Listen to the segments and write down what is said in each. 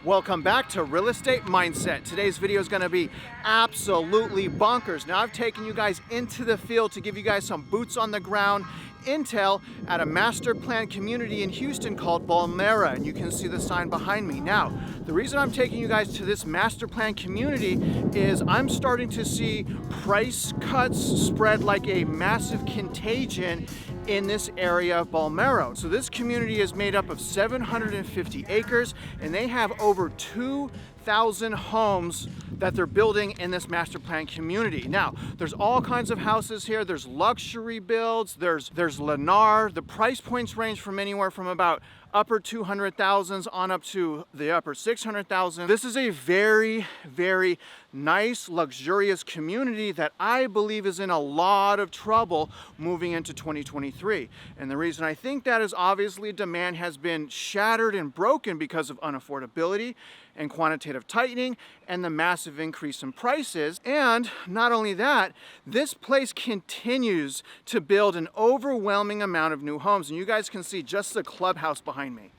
Welcome back to Real Estate Mindset. Today's video is going to be absolutely bonkers. Now I've taken you guys into the field to give you guys some boots on the ground intel at a master plan community in Houston called Bellaire, and you can see the sign behind me. Now, the reason I'm taking you guys to this master plan community is I'm starting to see price cuts spread like a massive contagion in this area of Bellaire. So this community is made up of 750 acres, and they have over 2,000 homes that they're building in this master plan community. Now, there's all kinds of houses here. There's luxury builds, there's Lennar. The price points range from anywhere from about upper 200,000s on up to the upper 600,000. This is a very, very nice, luxurious community that I believe is in a lot of trouble moving into 2023. And the reason I think that is obviously demand has been shattered and broken because of unaffordability and quantitative tightening and the massive increase in prices. And not only that, this place continues to build an overwhelming amount of new homes. And you guys can see just the clubhouse behind me.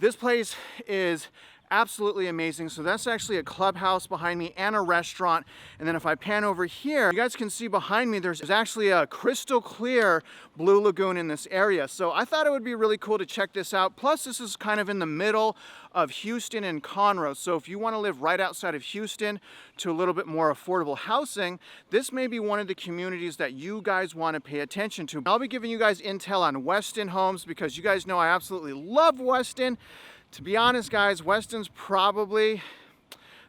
This place is absolutely amazing. So that's actually a clubhouse behind me and a restaurant. And then if I pan over here, you guys can see behind me, there's actually a crystal clear blue lagoon in this area. So I thought it would be really cool to check this out. Plus, this is kind of in the middle of Houston and Conroe. So if you want to live right outside of Houston to a little bit more affordable housing, this may be one of the communities that you guys want to pay attention to. I'll be giving you guys intel on Westin Homes because you guys know I absolutely love Westin. To be honest, guys, Westin's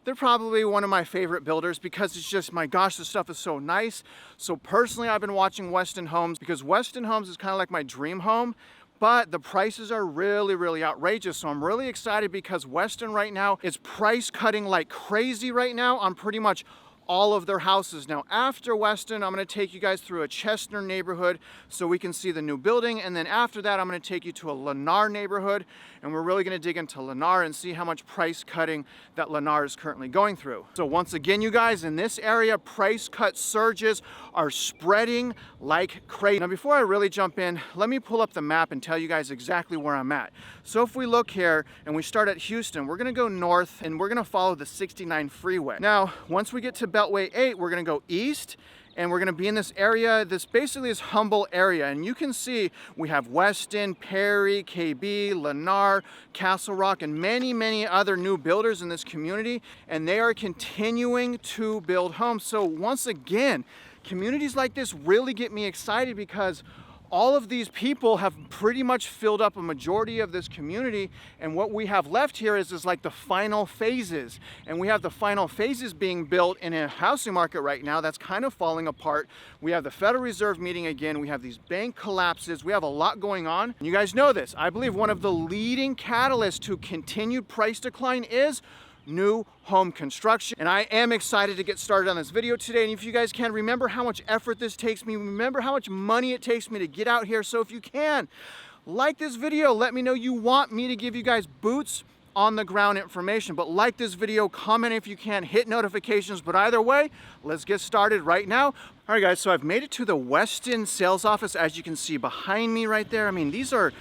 they're probably one of my favorite builders because it's just, my gosh, this stuff is so nice. So personally, I've been watching Westin Homes because Westin Homes is kind of like my dream home, but the prices are really, really outrageous. So I'm really excited because Westin right now is price cutting like crazy right now on pretty much all of their houses. Now after Westin, I'm going to take you guys through a Chestnut neighborhood so we can see the new building, and then after that I'm going to take you to a Lennar neighborhood, and we're really going to dig into Lennar and see how much price cutting that Lennar is currently going through. So once again, you guys, in this area, price cut surges are spreading like crazy. Now before I really jump in, let me pull up the map and tell you guys exactly where I'm at. So if we look here and we start at Houston, we're going to go north and we're going to follow the 69 freeway. Now once we get to Beltway 8, we're going to go east, and we're going to be in this area, this basically is Humble area, and you can see we have Westin, Perry, KB, Lennar, Castle Rock, and many, many other new builders in this community, and they are continuing to build homes. So once again, communities like this really get me excited because all of these people have pretty much filled up a majority of this community, and what we have left here is like the final phases, and we have the final phases being built in a housing market right now that's kind of falling apart. We have the Federal Reserve meeting again, we have these bank collapses, we have a lot going on. And you guys know this, I believe one of the leading catalysts to continued price decline is new home construction, and I am excited to get started on this video today. And if you guys can, remember how much effort this takes me, remember how much money it takes me to get out here. So if you can, like this video, let me know you want me to give you guys boots on the ground information, but like this video, comment if you can, hit notifications. But either way, let's get started right now. All right guys, so I've made it to the Westin sales office, as you can see behind me right there. I mean, these are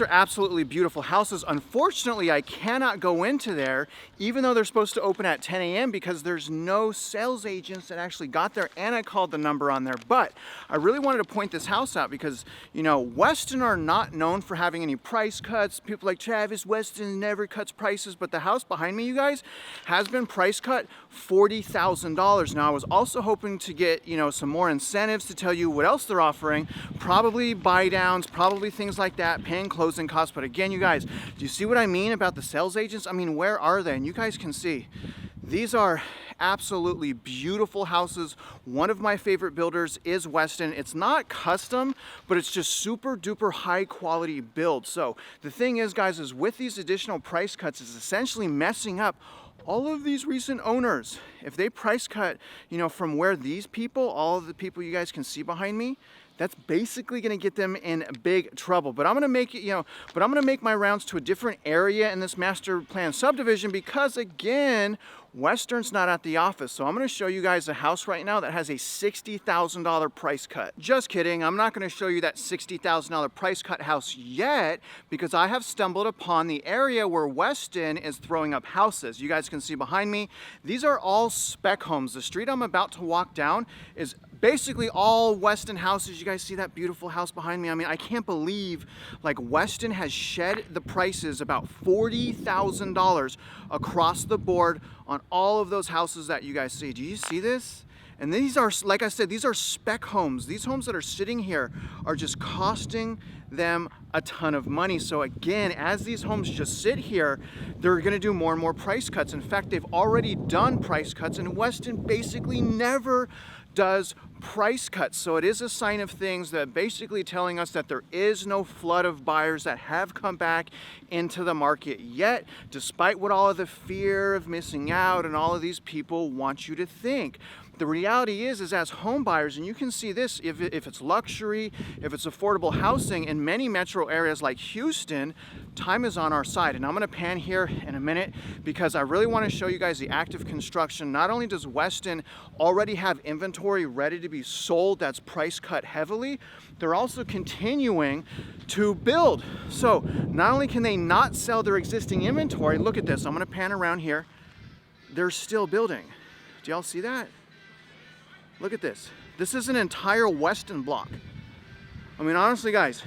absolutely beautiful houses. Unfortunately, I cannot go into there, even though they're supposed to open at 10 a.m. because there's no sales agents that actually got there, and I called the number on there. But I really wanted to point this house out because, you know, Westin are not known for having any price cuts. People like Travis, Westin never cuts prices, but the house behind me, you guys, has been price cut $40,000. Now, I was also hoping to get, you know, some more incentives to tell you what else they're offering, probably buy downs, probably things like that, paying closing costs. But again, you guys, do you see what I mean about the sales agents? I mean, where are they? And you guys can see these are absolutely beautiful houses. One of my favorite builders is Westin. It's not custom, but it's just super duper high quality build. So the thing is, guys, is with these additional price cuts is essentially messing up all of these recent owners. If they price cut, you know, from where these people, all of the people you guys can see behind me, that's basically going to get them in big trouble. But I'm going to make it, but I'm going to make my rounds to a different area in this master plan subdivision because, again, Western's not at the office. So I'm going to show you guys a house right now that has a $60,000 price cut. Just kidding. I'm not going to show you that $60,000 price cut house yet because I have stumbled upon the area where Westin is throwing up houses. You guys can see behind me, these are all spec homes. The street I'm about to walk down is basically all Westin houses. You guys see that beautiful house behind me? I mean, I can't believe like Westin has shed the prices about $40,000 across the board on all of those houses that you guys see. Do you see this? And these are, like I said, these are spec homes. These homes that are sitting here are just costing them a ton of money. So again, as these homes just sit here, they're gonna do more and more price cuts. In fact, they've already done price cuts, and Westin basically never does price cuts. So it is a sign of things that basically telling us that there is no flood of buyers that have come back into the market yet, despite what all of the fear of missing out and all of these people want you to think. The reality is as home buyers, and you can see this, if it's luxury, if it's affordable housing in many metro areas like Houston, time is on our side. And I'm gonna pan here in a minute because I really wanna show you guys the active construction. Not only does Westin already have inventory ready to be sold that's price cut heavily, they're also continuing to build. So not only can they not sell their existing inventory, look at this, I'm gonna pan around here, they're still building. Do y'all see that? Look at this. This is an entire Westin block. I mean, honestly, guys,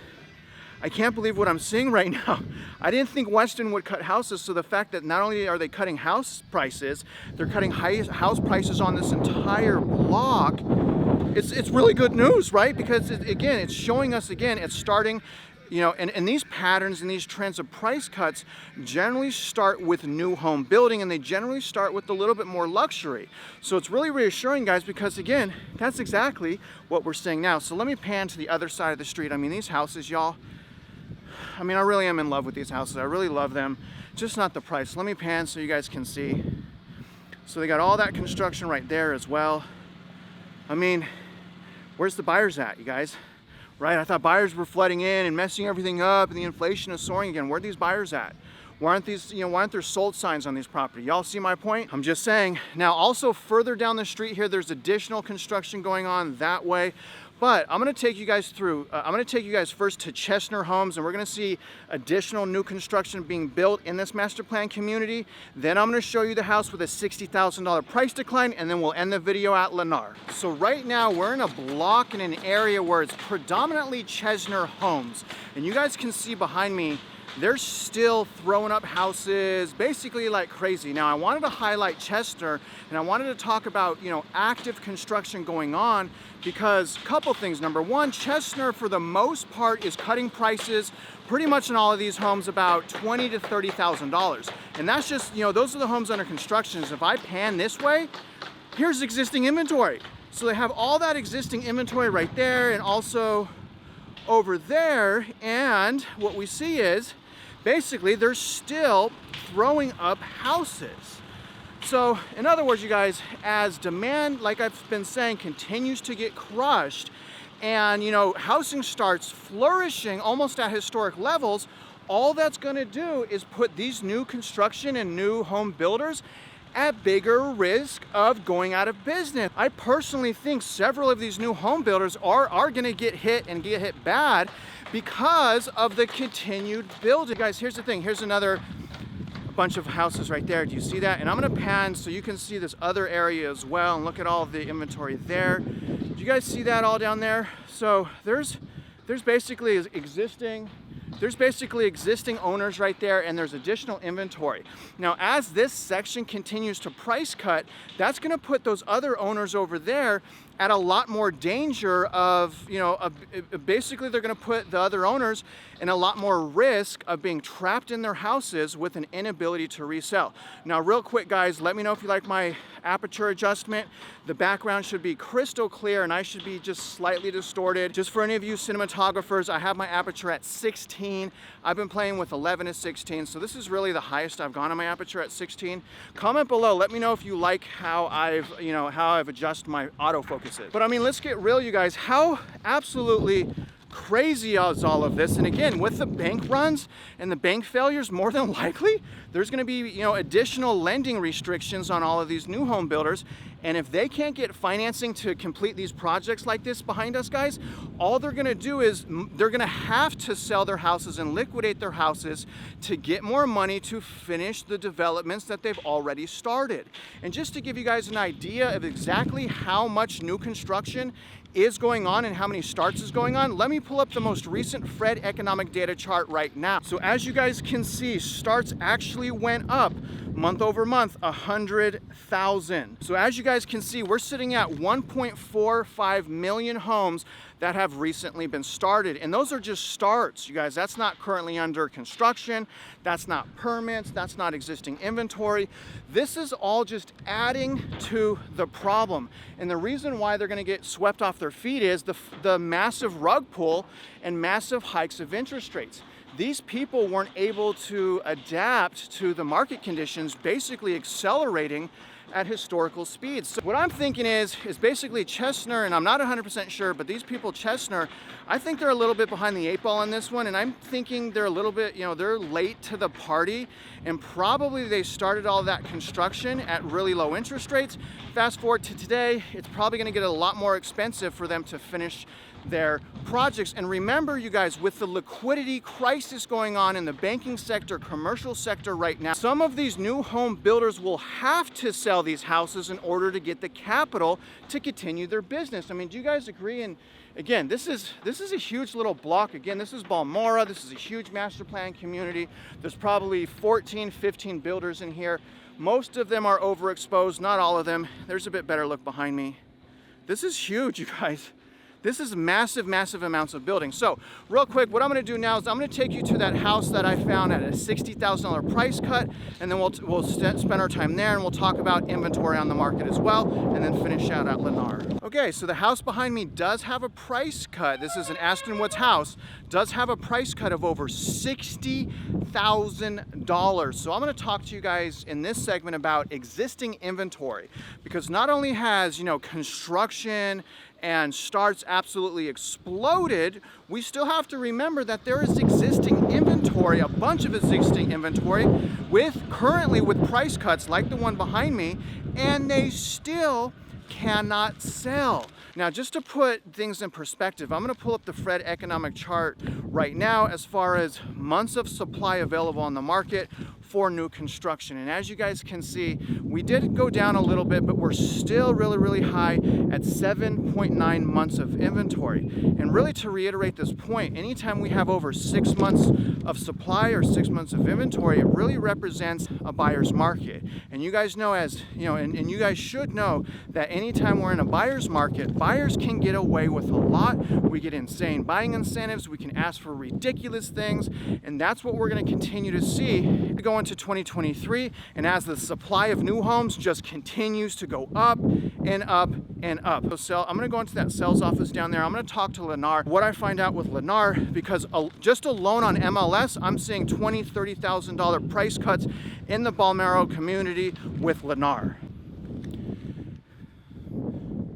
I can't believe what I'm seeing right now. I didn't think Westin would cut houses, so the fact that not only are they cutting house prices, they're cutting house prices on this entire block, it's really good news, right? Because, again, it's showing us, again, it's starting, and these patterns and these trends of price cuts generally start with new home building, and they generally start with a little bit more luxury. So it's really reassuring, guys, because again, that's exactly what we're seeing now. So let me pan to the other side of the street. I mean, these houses, y'all, I mean, I really am in love with these houses. I really love them, just not the price. Let me pan so you guys can see. So they got all that construction right there as well. I mean, where's the buyers at, you guys? Right? I thought buyers were flooding in and messing everything up and the inflation is soaring again. Where are these buyers at? Why aren't these, why aren't there sold signs on these properties? Y'all see my point? I'm just saying. Now, also further down the street here, there's additional construction going on that way. But I'm going to take you guys through, I'm going to take you guys first to Chestnut Homes, and we're going to see additional new construction being built in this master plan community. Then I'm going to show you the house with a $60,000 price decline, and then we'll end the video at Lennar. So right now we're in a block in an area where it's predominantly Chestnut Homes. And you guys can see behind me, they're still throwing up houses basically like crazy. Now I wanted to highlight Chestnut, and I wanted to talk about, active construction going on because a couple things. Number one, Chestnut for the most part is cutting prices pretty much in all of these homes about $20,000 to $30,000. And that's just, those are the homes under construction. If I pan this way, here's existing inventory. So they have all that existing inventory right there and also over there. And what we see is basically they're still throwing up houses. So in other words, you guys, as demand, like I've been saying, continues to get crushed and, housing starts flourishing almost at historic levels, all that's going to do is put these new construction and new home builders at bigger risk of going out of business. I personally think several of these new home builders are going to get hit and get hit bad because of the continued building. Guys, here's the thing. Here's another bunch of houses right there. Do you see that? And I'm going to pan so you can see this other area as well and look at all the inventory there. Do you guys see that all down there? So there's basically existing owners right there, and there's additional inventory. Now, as this section continues to price cut, that's going to put those other owners over there at a lot more danger of, basically they're going to put the other owners in a lot more risk of being trapped in their houses with an inability to resell. Now, real quick, guys, let me know if you like my aperture adjustment. The background should be crystal clear and I should be just slightly distorted. Just for any of you cinematographers, I have my aperture at 16. I've been playing with 11 to 16, so this is really the highest I've gone on my aperture at 16. Comment below, let me know if you like how I've adjusted my autofocus prices. But I mean, let's get real, you guys. How absolutely crazy is all of this? And again, with the bank runs and the bank failures, more than likely there's going to be, you know, additional lending restrictions on all of these new home builders. And if they can't get financing to complete these projects like this behind us, guys, all they're going to do is they're going to have to sell their houses and liquidate their houses to get more money to finish the developments that they've already started. And just to give you guys an idea of exactly how much new construction is going on and how many starts is going on, let me pull up the most recent Fred economic data chart right now. So as you guys can see, starts actually went up month over month, 100,000. So as you guys can see, we're sitting at 1.45 million homes that have recently been started. And those are just starts, you guys. That's not currently under construction. That's not permits. That's not existing inventory. This is all just adding to the problem. And the reason why they're gonna get swept off their feet is the massive rug pull and massive hikes of interest rates. These people weren't able to adapt to the market conditions, basically accelerating at historical speeds. So what I'm thinking is basically Chesner, and I'm not 100% sure, but these people, Chesner, I think they're a little bit behind the 8 ball on this one, and I'm thinking they're a little bit, you know, they're late to the party, and probably they started all that construction at really low interest rates. Fast forward to today, it's probably gonna get a lot more expensive for them to finish their projects. And remember, you guys, with the liquidity crisis going on in the banking sector, commercial sector right now, some of these new home builders will have to sell these houses in order to get the capital to continue their business. I mean, do you guys agree? And again, this is a huge little block. Again, this is Balmora. This is a huge master plan community. There's probably 14, 15 builders in here. Most of them are overexposed, not all of them. There's a bit better look behind me. This is huge, you guys. This is massive, massive amounts of building. So real quick, what I'm gonna do now is I'm gonna take you to that house that I found at a $60,000 price cut, and then we'll spend our time there, and we'll talk about inventory on the market as well, and then finish out at Lennar. Okay, so the house behind me does have a price cut. This is an Aston Woods house, does have a price cut of over $60,000. So I'm gonna talk to you guys in this segment about existing inventory, because not only has, you know, construction and starts absolutely exploded, we still have to remember that there is existing inventory, a bunch of existing inventory currently with price cuts like the one behind me, and they still cannot sell. Now, just to put things in perspective, I'm gonna pull up the Fred economic chart right now as far as months of supply available on the market for new construction. And as you guys can see, we did go down a little bit, but we're still really, really high at 7.9 months of inventory. And really, to reiterate this point, anytime we have over 6 months of supply or 6 months of inventory, it really represents a buyer's market. And you guys know, as you know, and you guys should know that anytime we're in a buyer's market, buyers can get away with a lot. We get insane buying incentives, we can ask for ridiculous things, and that's what we're gonna continue to see go into 2023, and as the supply of new homes just continues to go up and up and up. So I'm gonna go into that sales office down there. I'm gonna talk to Lennar, what I find out with Lennar, because just alone on MLS, I'm seeing $20,000, $30,000 price cuts in the Balmora community with Lennar.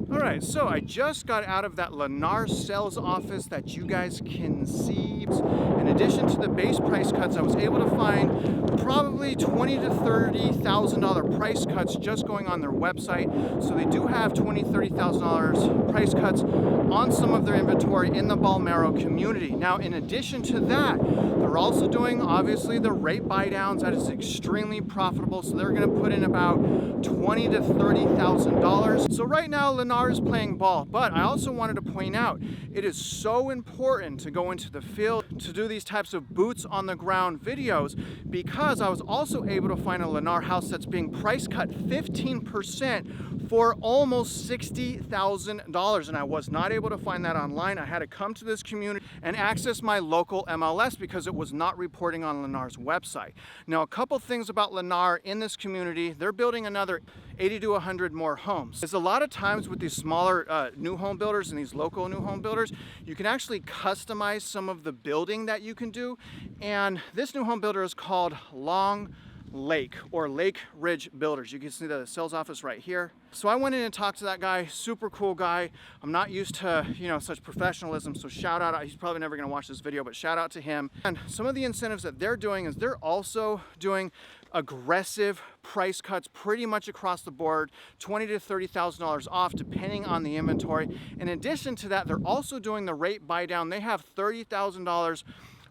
All right, so I just got out of that Lennar sales office that you guys can see. In addition to the base price cuts, I was able to find probably $20,000 to $30,000 price cuts just going on their website. So they do have $20,000, $30,000 price cuts on some of their inventory in the Balmora community. Now, in addition to that, they're also doing, obviously, the rate buy downs. That is extremely profitable. So they're gonna put in about $20,000 to $30,000. So right now, Lennar is playing ball, but I also wanted to point out, it is so important to go into the field to do these types of boots on the ground videos, because I was also able to find a Lennar house that's being price cut 15% for almost $60,000, and I was not able to find that online. I had to come to this community and access my local MLS because it was not reporting on Lennar's website. Now, a couple things about Lennar in this community: they're building another 80 to 100 more homes. There's a lot of times with these smaller new home builders and these local new home builders, you can actually customize some of the building that you can do. And this new home builder is called Long Lake or Lake Ridge Builders. You can see the sales office right here. So I went in and talked to that guy, super cool guy. I'm not used to, you know, such professionalism, so shout out. He's probably never gonna watch this video, but shout out to him. And some of the incentives that they're doing is they're also doing aggressive price cuts pretty much across the board, $20,000 to $30,000 off depending on the inventory. In addition to that, they're also doing the rate buy down. They have $30,000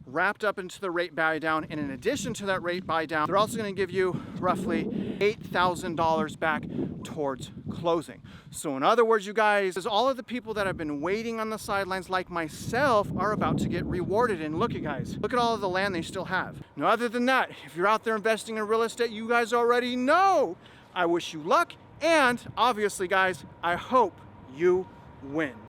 wrapped up into the rate buy down, and in addition to that rate buy down, they're also going to give you roughly $8,000 back towards closing. So in other words, you guys, all of the people that have been waiting on the sidelines like myself are about to get rewarded. And look, you guys, look at all of the land they still have. Now, other than that, if you're out there investing in real estate, you guys already know, I wish you luck, and obviously, guys, I hope you win.